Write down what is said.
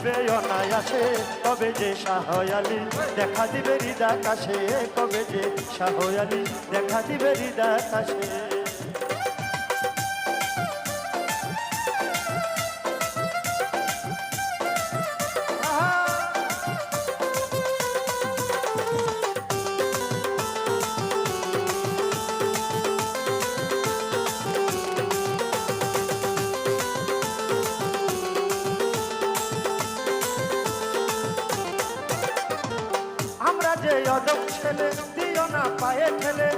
আসবে অনায়াসে, কবে যে শাহ আলী দেখা দিবে হৃদয় আকাশে, কবে যে শাহ আলী দেখা দিবে হৃদয় আকাশে। আমরা যে অদক ছেলে, দিও না পায়ে ঠেলে,